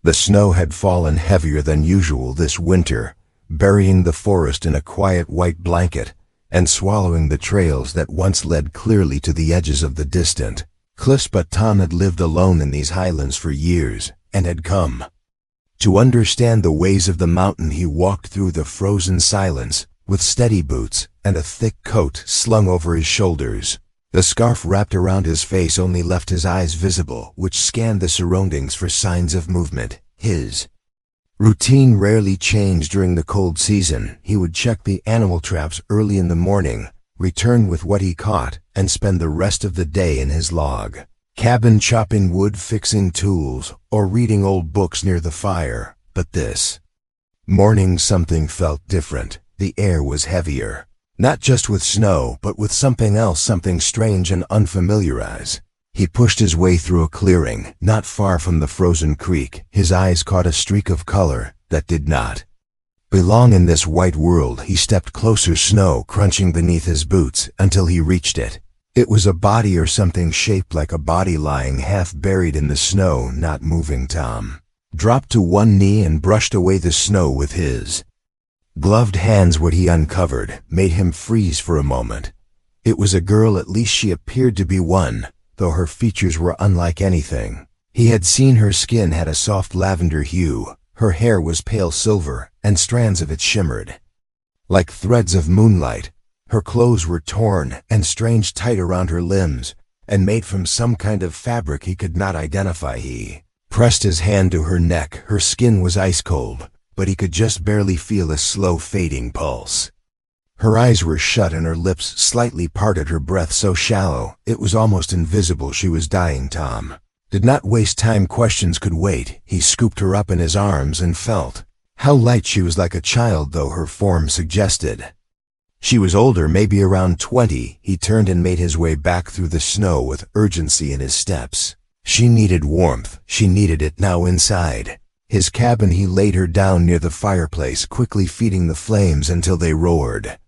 The snow had fallen heavier than usual this winter, burying the forest in a quiet white blanket and swallowing the trails that once led clearly to the edges of the distant cliffs. But Tom had lived alone in these highlands for years and had come to understand the ways of the mountain. He walked through the frozen silence with steady boots and a thick coat slung over his shoulders. The scarf wrapped around his face only left his eyes visible, which scanned the surroundings for signs of movement. His routine rarely changed during the cold season. He would check the animal traps early in the morning, return with what he caught, and spend the rest of the day in his log cabin chopping wood, fixing tools, or reading old books near the fire. But this morning something felt different. The air was heavier, not just with snow, but with something else, something strange and unfamiliar. As he pushed his way through a clearing not far from the frozen creek, his eyes caught a streak of color that did not belong in this white world. He stepped closer, snow crunching beneath his boots, until he reached it. It was a body, or something shaped like a body, lying half buried in the snow, not moving. Tom dropped to one knee and brushed away the snow with his gloved hands. What he uncovered made him freeze for a moment. It was a girl, at least she appeared to be one, though her features were unlike anything he had seen. Her skin had a soft lavender hue, her hair was pale silver, and strands of it shimmered like threads of moonlight. Her clothes were torn and strange, tight around her limbs, and made from some kind of fabric he could not identify. He pressed his hand to her neck. Her skin was ice cold, but he could just barely feel a slow fading pulse. Her eyes were shut and her lips slightly parted, her breath so shallow it was almost invisible. She was dying. Tom did not waste time. Questions could wait. He scooped her up in his arms and felt how light she was, like a child, though her form suggested she was older, maybe around 20. He turned and made his way back through the snow with urgency in his steps. She needed warmth. She needed it now. Inside his cabin, he laid her down near the fireplace, quickly feeding the flames until they roared.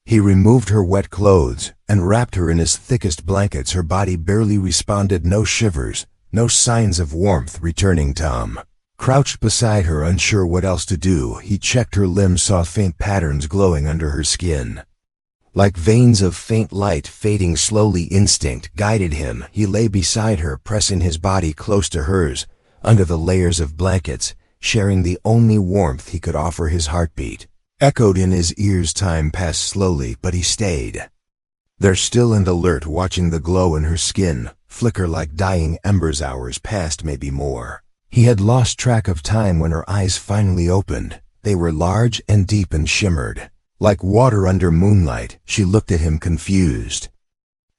He removed her wet clothes and wrapped her in his thickest blankets. Her body barely responded. No shivers, no signs of warmth returning. Tom crouched beside her, unsure what else to do. He checked her limbs, saw faint patterns glowing under her skin, like veins of faint light fading slowly. Instinct guided him. He lay beside her, pressing his body close to hers, under the layers of blankets, sharing the only warmth he could offer. His heartbeat echoed in his ears. Time passed slowly, but he stayed there, still and alert, watching the glow in her skin flicker like dying embers. Hours passed, maybe more. He had lost track of time when her eyes finally opened. They were large and deep and shimmered like water under moonlight. She looked at him, confused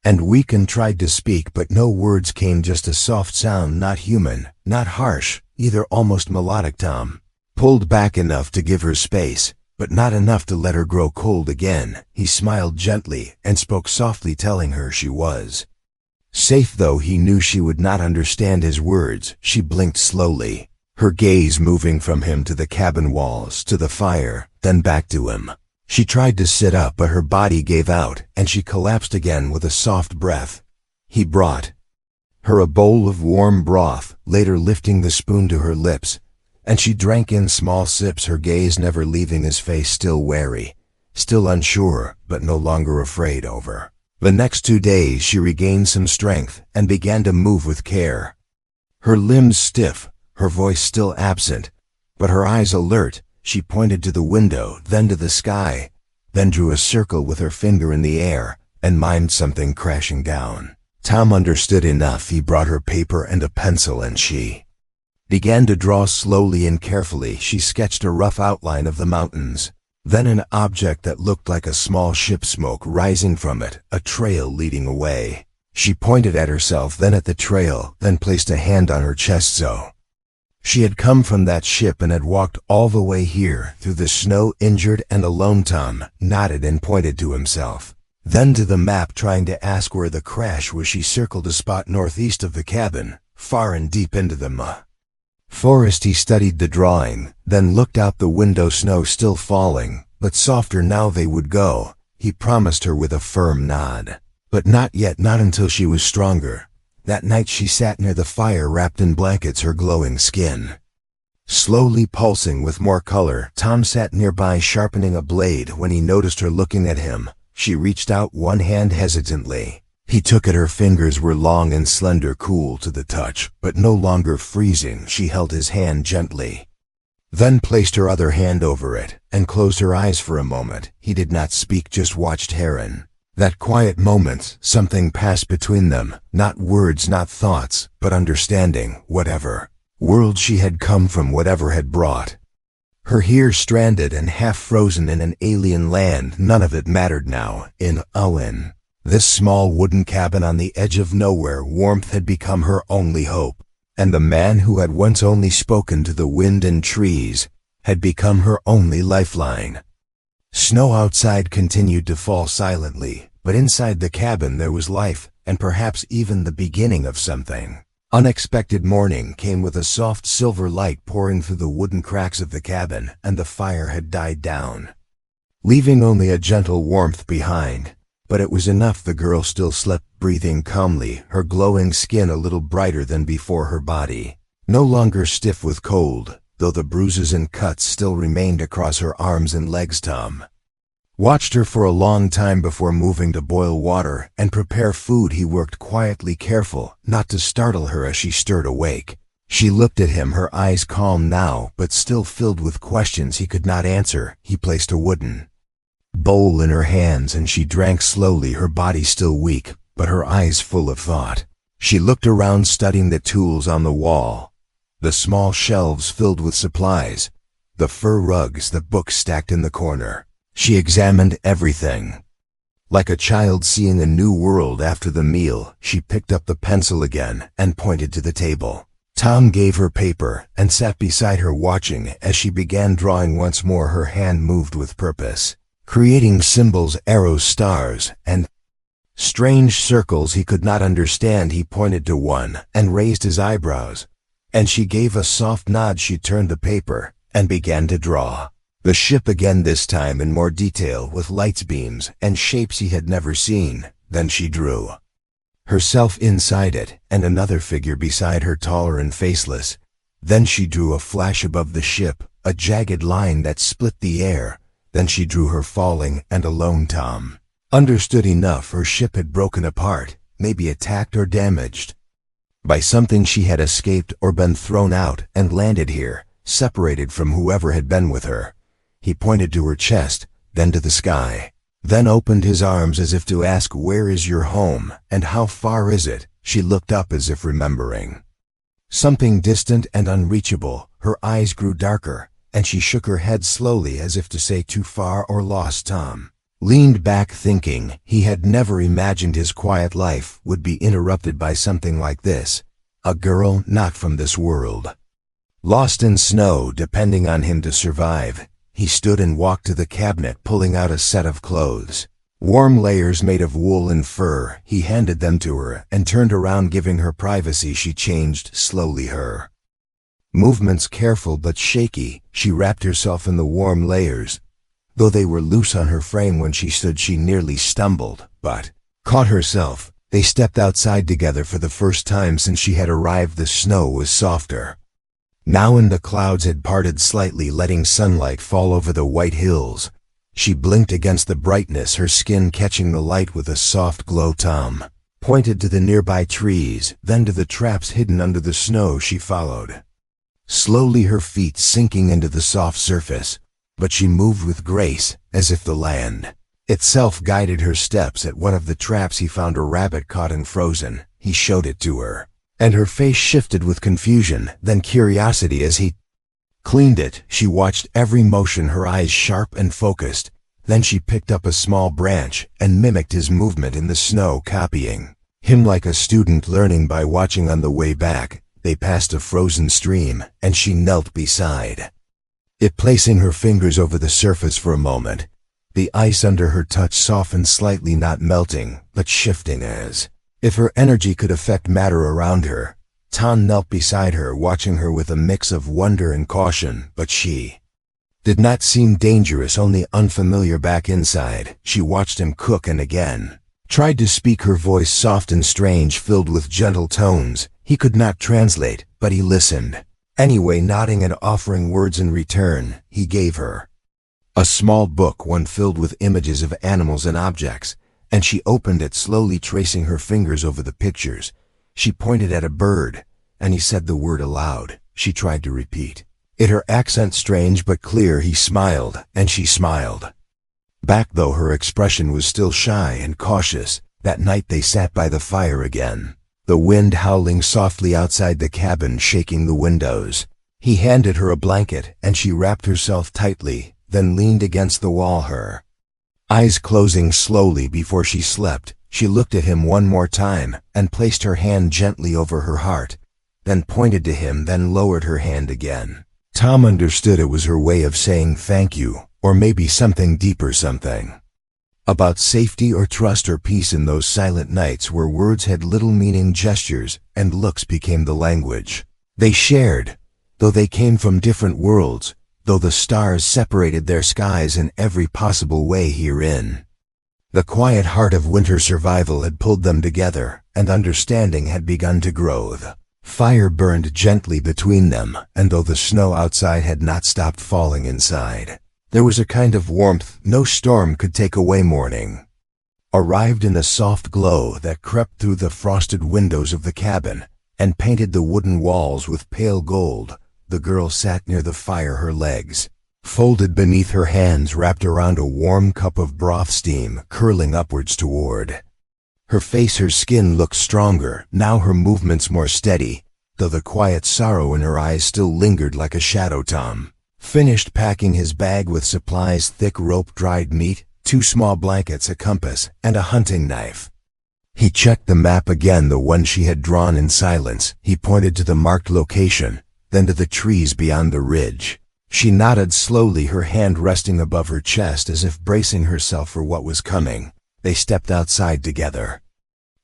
and weak, and tried to speak, but no words came, just a soft sound, not human, not harsh, either, almost melodic. Tom pulled back enough to give her space, but not enough to let her grow cold again. He smiled gently and spoke softly, telling her she was safe, though he knew she would not understand his words. She blinked slowly, her gaze moving from him to the cabin walls, to the fire, then back to him. She tried to sit up, but her body gave out, and she collapsed again with a soft breath. He brought her a bowl of warm broth, later lifting the spoon to her lips, and she drank in small sips, her gaze never leaving his face, still wary, still unsure, but no longer afraid. Over the next 2 days she regained some strength and began to move with care. Her limbs stiff, her voice still absent, but her eyes alert. She pointed to the window, then to the sky, then drew a circle with her finger in the air and mimed something crashing down. Tom understood enough. He brought her paper and a pencil, and she began to draw slowly and carefully. She sketched a rough outline of the mountains, then an object that looked like a small ship, smoke rising from it, a trail leading away. She pointed at herself, then at the trail, then placed a hand on her chest. So she had come from that ship and had walked all the way here, through the snow, injured and alone. Tom nodded and pointed to himself, then to the map, trying to ask where the crash was. She circled a spot northeast of the cabin, far and deep into the forest. He studied the drawing, then looked out the window. Snow still falling, but softer now. They would go, he promised her with a firm nod. But not yet, not until she was stronger. That night she sat near the fire, wrapped in blankets, her glowing skin slowly pulsing with more color. Tom sat nearby sharpening a blade when he noticed her looking at him. She reached out one hand hesitantly. He took it. Her fingers were long and slender, cool to the touch, but no longer freezing. She held his hand gently, then placed her other hand over it, and closed her eyes for a moment. He did not speak, just watched Heron. That quiet moment, something passed between them, not words, not thoughts, but understanding. Whatever world she had come from, whatever had brought her here, stranded and half frozen in an alien land, none of it mattered now. In Owen, this small wooden cabin on the edge of nowhere, warmth had become her only hope, and the man who had once only spoken to the wind and trees had become her only lifeline. Snow outside continued to fall silently, but inside the cabin there was life, and perhaps even the beginning of something. Unexpected morning came with a soft silver light pouring through the wooden cracks of the cabin, and the fire had died down, leaving only a gentle warmth behind. But it was enough. The girl still slept, breathing calmly, her glowing skin a little brighter than before, her body no longer stiff with cold, though the bruises and cuts still remained across her arms and legs. Tom watched her for a long time before moving to boil water and prepare food. He worked quietly, careful not to startle her as she stirred awake. She looked at him, her eyes calm now, but still filled with questions he could not answer. He placed a wooden bowl in her hands and she drank slowly, her body still weak, but her eyes full of thought. She looked around, studying the tools on the wall, the small shelves filled with supplies, the fur rugs, the books stacked in the corner. She examined everything, like a child seeing a new world. After the meal, she picked up the pencil again and pointed to the table. Tom gave her paper and sat beside her, watching as she began drawing once more. Her hand moved with purpose, creating symbols, arrows, stars, and strange circles he could not understand. He pointed to one and raised his eyebrows, and she gave a soft nod. She turned the paper and began to draw the ship again, this time in more detail, with lights, beams, and shapes he had never seen. Then she drew herself inside it, and another figure beside her, taller and faceless. Then she drew a flash above the ship, a jagged line that split the air. Then she drew her falling and alone. Tom understood enough. Her ship had broken apart, maybe attacked or damaged by something. She had escaped or been thrown out and landed here, separated from whoever had been with her. He pointed to her chest, then to the sky, then opened his arms as if to ask, "Where is your home, and how far is it?" She looked up as if remembering something distant and unreachable. Her eyes grew darker, and she shook her head slowly as if to say, "Too far or lost." Tom leaned back, thinking. He had never imagined his quiet life would be interrupted by something like this. A girl not from this world, lost in snow, depending on him to survive. He stood and walked to the cabinet, pulling out a set of clothes, warm layers made of wool and fur. He handed them to her and turned around, giving her privacy. She changed slowly, her movements careful but shaky. She wrapped herself in the warm layers. Though they were loose on her frame, when she stood she nearly stumbled, but caught herself. They stepped outside together for the first time since she had arrived. The snow was softer now, and the clouds had parted slightly, letting sunlight fall over the white hills. She blinked against the brightness, her skin catching the light with a soft glow. Tom pointed to the nearby trees, then to the traps hidden under the snow. She followed, slowly, her feet sinking into the soft surface, but she moved with grace, as if the land itself guided her steps. At one of the traps he found a rabbit caught and frozen. He showed it to her, and her face shifted with confusion, then curiosity as he cleaned it. She watched every motion, her eyes sharp and focused. Then she picked up a small branch and mimicked his movement in the snow, copying him like a student learning by watching. On the way back, they passed a frozen stream, and she knelt beside it, placing her fingers over the surface for a moment. The ice under her touch softened slightly, not melting, but shifting, as if her energy could affect matter around her. Tom knelt beside her, watching her with a mix of wonder and caution, but she did not seem dangerous, only unfamiliar. Back inside, she watched him cook and again tried to speak, her voice soft and strange, filled with gentle tones. He could not translate, but he listened, Anyway, nodding and offering words in return, he gave her a small book, one filled with images of animals and objects, and she opened it slowly, tracing her fingers over the pictures. She pointed at a bird, and he said the word aloud. She tried to repeat it, her accent strange but clear. He smiled, and she smiled back, though her expression was still shy and cautious. That night they sat by the fire again, the wind howling softly outside the cabin, shaking the windows. He handed her a blanket, and she wrapped herself tightly, then leaned against the wall, her eyes closing slowly before she slept. She looked at him one more time, and placed her hand gently over her heart, then pointed to him, then lowered her hand again. Tom understood it was her way of saying thank you, or maybe something deeper, something about safety or trust or peace. In those silent nights where words had little meaning, gestures and looks became the language they shared, though they came from different worlds, though the stars separated their skies in every possible way. Herein, the quiet heart of winter survival had pulled them together, and understanding had begun to grow. The fire burned gently between them, and though the snow outside had not stopped falling inside, there was a kind of warmth no storm could take away. Morning arrived in a soft glow that crept through the frosted windows of the cabin and painted the wooden walls with pale gold. The girl sat near the fire, her legs folded beneath her hands, wrapped around a warm cup of broth, steam curling upwards toward her face. Her skin looked stronger now, her movements more steady, though the quiet sorrow in her eyes still lingered like a shadow. Tom finished packing his bag with supplies: thick rope, dried meat, 2 small blankets, a compass, and a hunting knife. He checked the map again, the one she had drawn in silence. He pointed to the marked location, then to the trees beyond the ridge. She nodded slowly, her hand resting above her chest as if bracing herself for what was coming. They stepped outside together.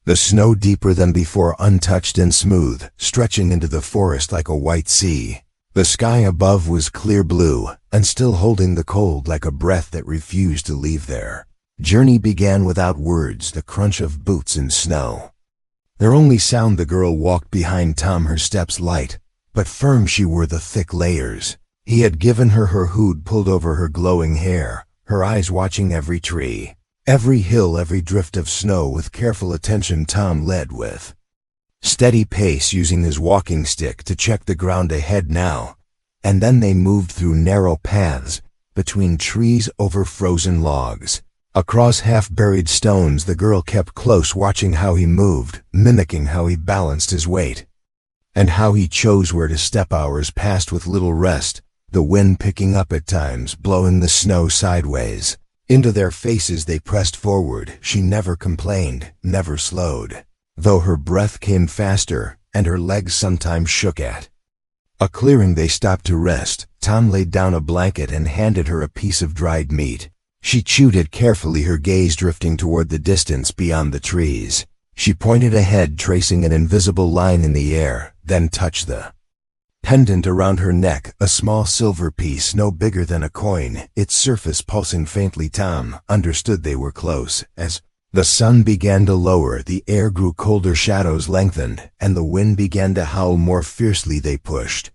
The snow, deeper than before, untouched and smooth, stretching into the forest like a white sea. The sky above was clear blue, and still holding the cold like a breath that refused to leave. Their journey began without words, the crunch of boots in snow their only sound. The girl walked behind Tom, her steps light but firm. She wore the thick layers he had given her, her hood pulled over her glowing hair, her eyes watching every tree, every hill, every drift of snow with careful attention. Tom led with steady pace, using his walking stick to check the ground ahead now, and then they moved through narrow paths, between trees, over frozen logs, across half-buried stones. The girl kept close, watching how he moved, mimicking how he balanced his weight, and how he chose where to step. Hours passed with little rest, the wind picking up at times, blowing the snow sideways into their faces. They pressed forward. She never complained, never slowed, though her breath came faster, and her legs sometimes shook. At a clearing they stopped to rest. Tom laid down a blanket and handed her a piece of dried meat. She chewed it carefully, her gaze drifting toward the distance beyond the trees. She pointed ahead, tracing an invisible line in the air, then touched the pendant around her neck, a small silver piece no bigger than a coin, its surface pulsing faintly. Tom understood they were close. As the sun began to lower, the air grew colder, shadows lengthened, and the wind began to howl more fiercely. They pushed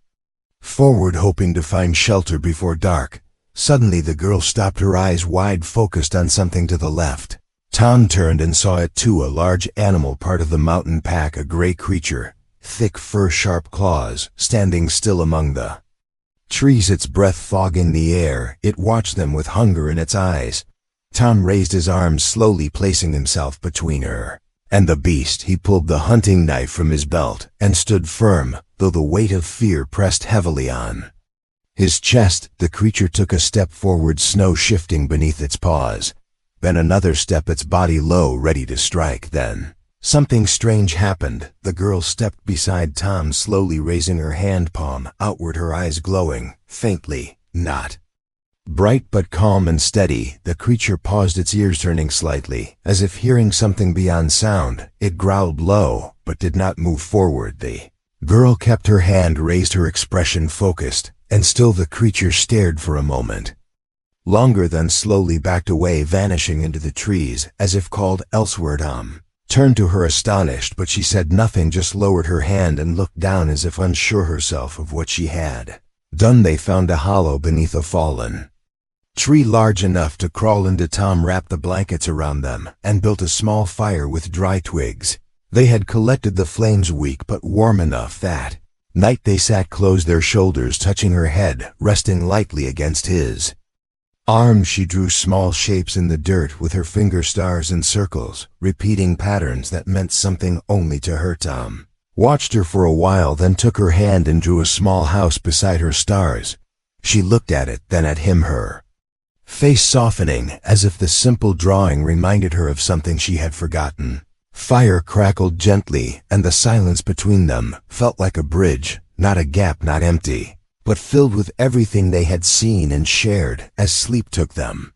forward, hoping to find shelter before dark. Suddenly the girl stopped, her eyes wide, focused on something to the left. Tom turned and saw it too, a large animal, part of the mountain pack, a gray creature, thick fur, sharp claws, standing still among the trees, its breath fogging the air. It watched them with hunger in its eyes. Tom raised his arms slowly, placing himself between her and the beast. He pulled the hunting knife from his belt and stood firm, though the weight of fear pressed heavily on his chest. The creature took a step forward, snow shifting beneath its paws, then another step, its body low, ready to strike. Then something strange happened. The girl stepped beside Tom, slowly raising her hand palm outward, her eyes glowing faintly, not bright but calm and steady. The creature paused, its ears turning slightly, as if hearing something beyond sound. It growled low, but did not move forward. The girl kept her hand raised, her expression focused, and still the creature stared for a moment longer, then slowly backed away, vanishing into the trees, as if called elsewhere. Tom turned to her astonished, but she said nothing, just lowered her hand and looked down as if unsure herself of what she had done. They found a hollow beneath a fallen tree large enough to crawl into. Tom wrapped the blankets around them and built a small fire with dry twigs. They had collected the flames weak but warm enough that night they sat, closed their shoulders, touching her head, resting lightly against his arm. She drew small shapes in the dirt with her finger, stars and circles, repeating patterns that meant something only to her. Tom watched her for a while, then took her hand and drew a small house beside her stars. She looked at it, then at him, her face softening as if the simple drawing reminded her of something she had forgotten. Fire crackled gently, and the silence between them felt like a bridge, not a gap, not empty, but filled with everything they had seen and shared as sleep took them.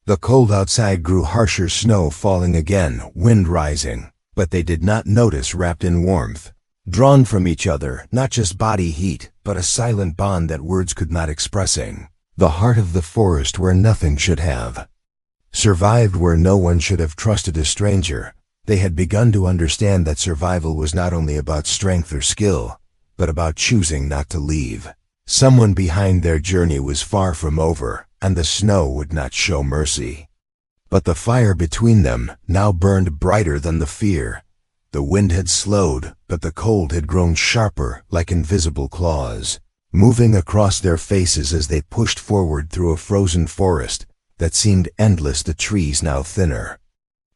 The cold outside grew harsher, snow falling again, wind rising, but they did not notice. Wrapped in warmth, drawn from each other, not just body heat, but a silent bond that words could not expressing. The heart of the forest where nothing should have survived, where no one should have trusted a stranger. They had begun to understand that survival was not only about strength or skill, but about choosing not to leave someone behind. Their journey was far from over, and the snow would not show mercy. But the fire between them now burned brighter than the fear. The wind had slowed, but the cold had grown sharper, like invisible claws, moving across their faces as they pushed forward through a frozen forest that seemed endless. The trees, now thinner,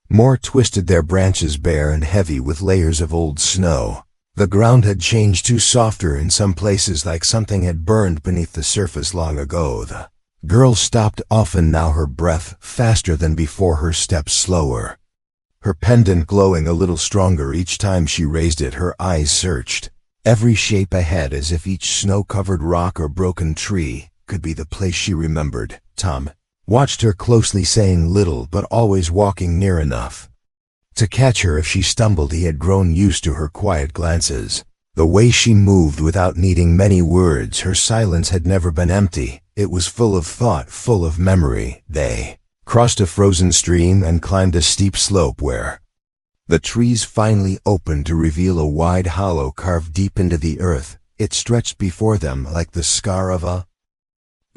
more twisted, their branches bare and heavy with layers of old snow. The ground had changed to softer in some places, like something had burned beneath the surface long ago. The girl stopped often now, her breath faster than before, her steps slower, her pendant glowing a little stronger each time she raised it. Her eyes searched every shape ahead, as if each snow-covered rock or broken tree could be the place she remembered. Tom watched her closely, saying little but always walking near enough to catch her if she stumbled. He had grown used to her quiet glances, the way she moved without needing many words. Her silence had never been empty. It was full of thought, full of memory. They crossed a frozen stream and climbed a steep slope where the trees finally opened to reveal a wide hollow carved deep into the earth. It stretched before them like the scar of a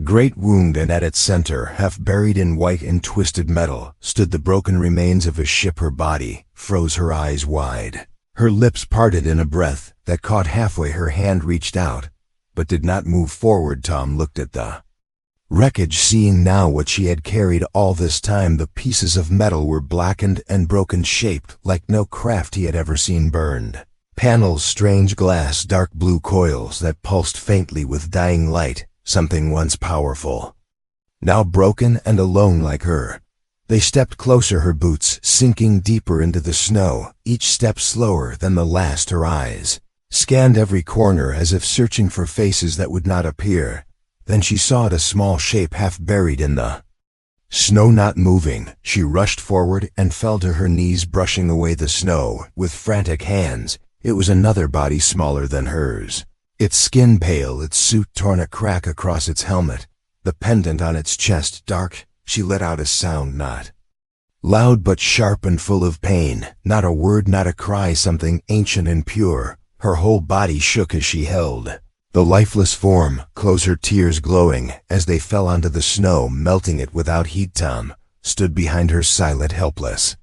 great wound, and at its center, half buried in white and twisted metal, stood the broken remains of a ship. Her body froze, her eyes wide, her lips parted in a breath that caught halfway. Her hand reached out, but did not move forward. Tom looked at the wreckage, seeing now what she had carried all this time. The pieces of metal were blackened and broken, shaped like no craft he had ever seen. Burned panels, strange glass, dark blue coils that pulsed faintly with dying light. Something once powerful, now broken and alone like her. They stepped closer, her boots sinking deeper into the snow, each step slower than the last. Her eyes scanned every corner as if searching for faces that would not appear. Then she saw a small shape half buried in the snow, not moving. She rushed forward and fell to her knees, brushing away the snow with frantic hands. It was another body, smaller than hers, its skin pale, its suit torn, a crack across its helmet, the pendant on its chest dark. She let out a sound, not loud but sharp and full of pain. Not a word, not a cry, something ancient and pure. Her whole body shook as she held the lifeless form close, her tears glowing as they fell onto the snow, melting it without heat. Tom stood behind her, silent, helpless,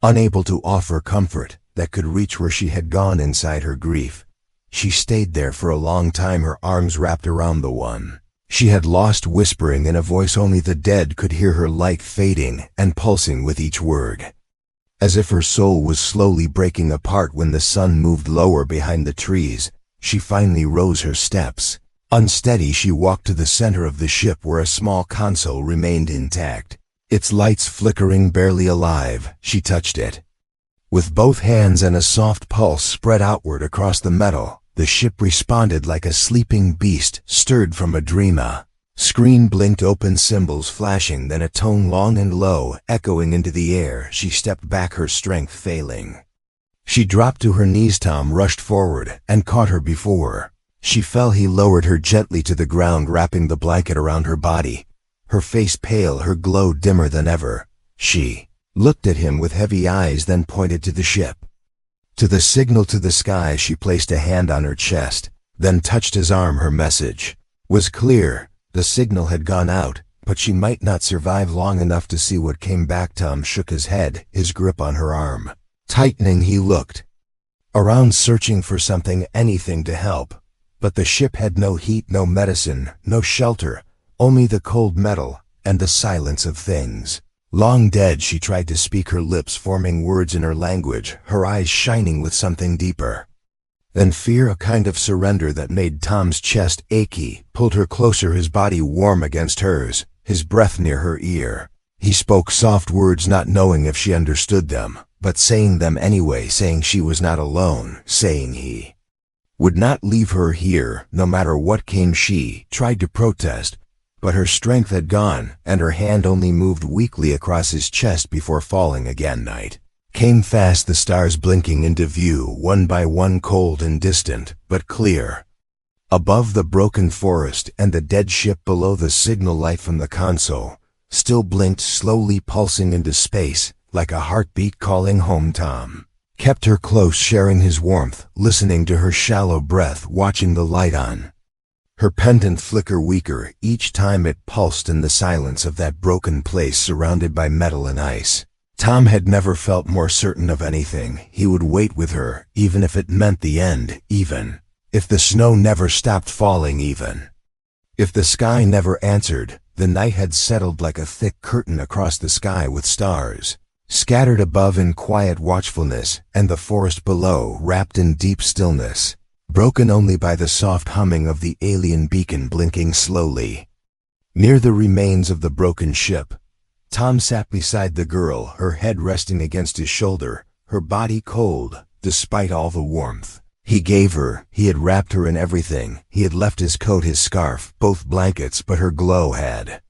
unable to offer comfort that could reach where she had gone inside her grief. She stayed there for a long time, her arms wrapped around the one she had lost, whispering in a voice only the dead could hear, her light fading and pulsing with each word, as if her soul was slowly breaking apart. When the sun moved lower behind the trees, she finally rose, her steps unsteady. She walked to the center of the ship where a small console remained intact, its lights flickering, barely alive. She touched it with both hands, and a soft pulse spread outward across the metal. The ship responded like a sleeping beast stirred from a dream. A screen blinked open, symbols flashing, then a tone long and low echoing into the air. She stepped back, her strength failing. She dropped to her knees. Tom rushed forward and caught her before she fell. He lowered her gently to the ground, wrapping the blanket around her body, her face pale, her glow dimmer than ever. She looked at him with heavy eyes, then pointed to the ship. To the signal to the sky, she placed a hand on her chest, then touched his arm. Her message was clear. The signal had gone out, but she might not survive long enough to see what came back. Tom shook his head, his grip on her arm tightening. He looked around, searching for something, anything to help. But the ship had no heat, no medicine, no shelter, only the cold metal and the silence of things long dead. She tried to speak, her lips forming words in her language, her eyes shining with something deeper than fear, a kind of surrender that made Tom's chest achy, pulled her closer, his body warm against hers, his breath near her ear. He spoke soft words, not knowing if she understood them, but saying them anyway, saying she was not alone, saying he would not leave her here, no matter what came. She tried to protest, but her strength had gone, and her hand only moved weakly across his chest before falling again. Night came fast, the stars blinking into view, one by one, cold and distant, but clear. Above the broken forest and the dead ship below, the signal light from the console still blinked, slowly pulsing into space, like a heartbeat calling home. Tom kept her close, sharing his warmth, listening to her shallow breath, watching the light on her pendant flicker weaker each time it pulsed in the silence of that broken place surrounded by metal and ice. Tom had never felt more certain of anything. He would wait with her, even if it meant the end, even if the snow never stopped falling, even if the sky never answered. The night had settled like a thick curtain across the sky, with stars scattered above in quiet watchfulness, and the forest below wrapped in deep stillness, broken only by the soft humming of the alien beacon blinking slowly. Near the remains of the broken ship, Tom sat beside the girl, her head resting against his shoulder, her body cold, despite all the warmth he gave her. He had wrapped her in everything. He had left his coat, his scarf, both blankets, but her glow had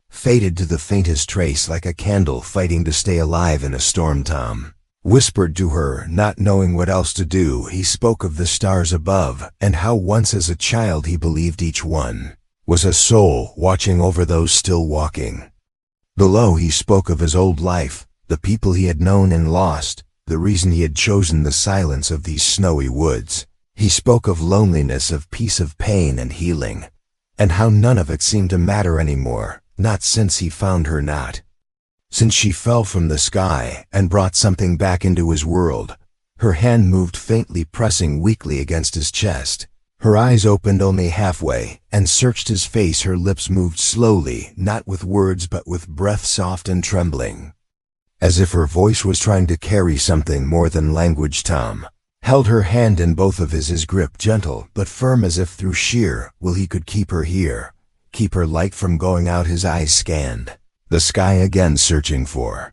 faded to the faintest trace, like a candle fighting to stay alive in a storm. Tom whispered to her, not knowing what else to do. He spoke of the stars above, and how once as a child he believed each one was a soul watching over those still walking. Below, he spoke of his old life, the people he had known and lost, the reason he had chosen the silence of these snowy woods. He spoke of loneliness, of peace, of pain and healing, and how none of it seemed to matter anymore, not since he found her, not since she fell from the sky and brought something back into his world. Her hand moved faintly, pressing weakly against his chest. Her eyes opened only halfway and searched his face. Her lips moved slowly, not with words but with breath, soft and trembling, as if her voice was trying to carry something more than language. Tom held her hand in both of his grip gentle but firm, as if through sheer will he could keep her here, keep her light from going out. His eyes scanned the sky again, searching for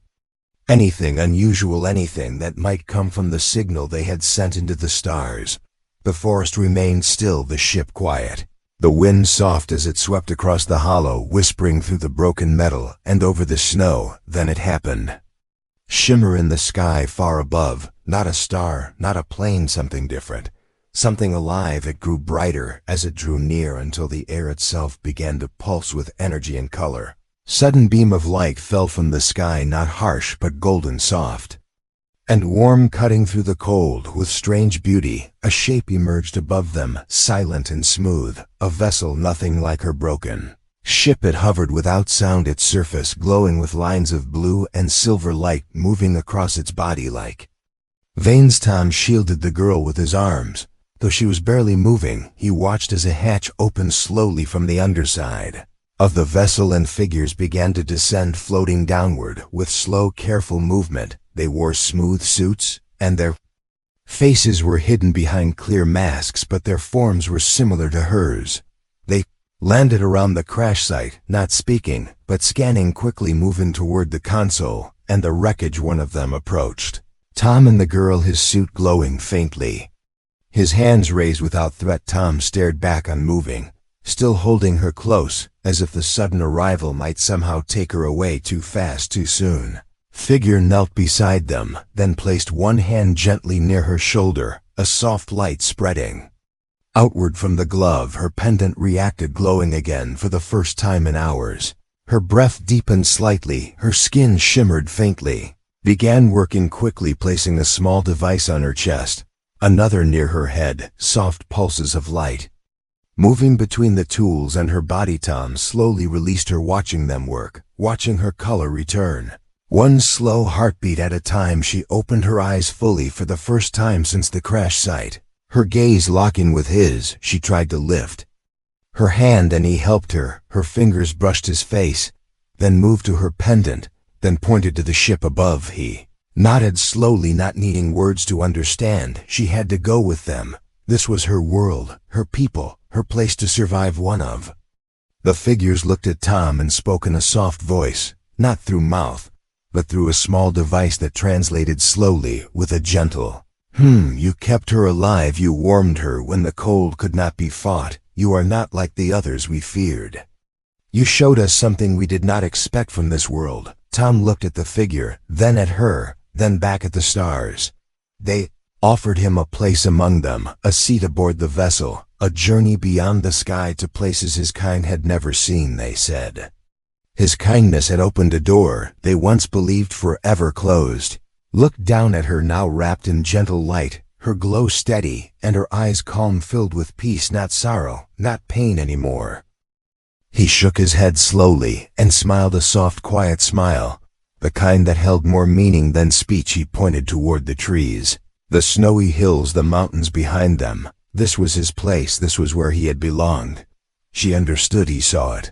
anything unusual, anything that might come from the signal they had sent into the stars. The forest remained still, the ship quiet, the wind soft as it swept across the hollow, whispering through the broken metal and over the snow. Then it happened. Shimmer in the sky far above, not a star, not a plane, something different, something alive. It grew brighter as it drew near, until the air itself began to pulse with energy and color. Sudden beam of light fell from the sky, not harsh but golden, soft and warm, cutting through the cold with strange beauty. A shape emerged above them, silent and smooth, a vessel nothing like her broken ship. It hovered without sound, its surface glowing with lines of blue and silver light moving across its body like veins. Tom shielded the girl with his arms, though she was barely moving. He watched as a hatch opened slowly from the underside of the vessel, and figures began to descend, floating downward with slow, careful movement. They wore smooth suits, and their faces were hidden behind clear masks, but their forms were similar to hers. They landed around the crash site, not speaking, but scanning quickly, moving toward the console and the wreckage. One of them approached Tom and the girl, his suit glowing faintly, his hands raised without threat. Tom stared back, unmoving, still holding her close, as if the sudden arrival might somehow take her away too fast, too soon. Figure knelt beside them, then placed one hand gently near her shoulder, a soft light spreading outward from the glove. Her pendant reacted, glowing again for the first time in hours. Her breath deepened slightly, her skin shimmered faintly. Began working quickly, placing a small device on her chest, another near her head, soft pulses of light. Moving between the tools and her body, Tom slowly released her, watching them work, watching her color return. One slow heartbeat at a time, she opened her eyes fully for the first time since the crash site. Her gaze locking with his, she tried to lift her hand and he helped her. Her fingers brushed his face, then moved to her pendant, then pointed to the ship above. He nodded slowly, not needing words to understand. She had to go with them. This was her world, her people, her place to survive one of. The figures looked at Tom and spoke in a soft voice, not through mouth, but through a small device that translated slowly with a gentle, You kept her alive, you warmed her when the cold could not be fought. You are not like the others we feared. You showed us something we did not expect from this world. Tom looked at the figure, then at her, then back at the stars. They offered him a place among them, a seat aboard the vessel, a journey beyond the sky to places his kind had never seen, they said. His kindness had opened a door they once believed forever closed. Looked down at her now, wrapped in gentle light, her glow steady, and her eyes calm, filled with peace, not sorrow, not pain anymore. He shook his head slowly and smiled a soft, quiet smile, the kind that held more meaning than speech. He pointed toward the trees, the snowy hills, the mountains behind them. This was his place, this was where he had belonged. She understood, he saw it.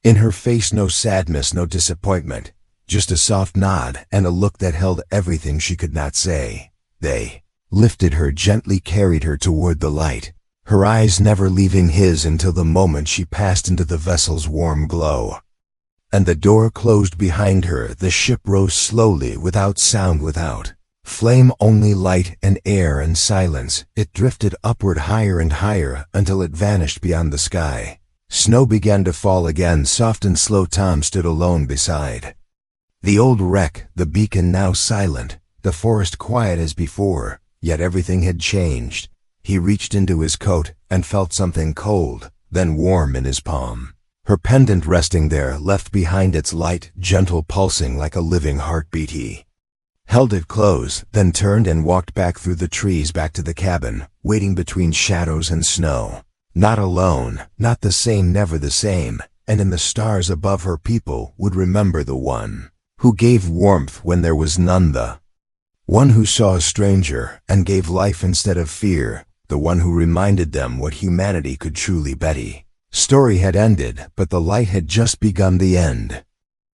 In her face no sadness, no disappointment, just a soft nod and a look that held everything she could not say. They lifted her gently, carried her toward the light, her eyes never leaving his until the moment she passed into the vessel's warm glow. And the door closed behind her. The ship rose slowly, without sound, without flame, only light and air and silence. It drifted upward, higher and higher, until it vanished beyond the sky. Snow began to fall again, soft and slow. Tom stood alone beside the old wreck, the beacon now silent, the forest quiet as before, yet everything had changed. He reached into his coat and felt something cold, then warm in his palm. Her pendant resting there, left behind its light, gentle, pulsing like a living heartbeat. He held it close, then turned and walked back through the trees, back to the cabin, waiting between shadows and snow. Not alone, not the same, never the same, and in the stars above her people would remember the one who gave warmth when there was none, the one who saw a stranger and gave life instead of fear, the one who reminded them what humanity could truly be. Story had ended, but the light had just begun. The end.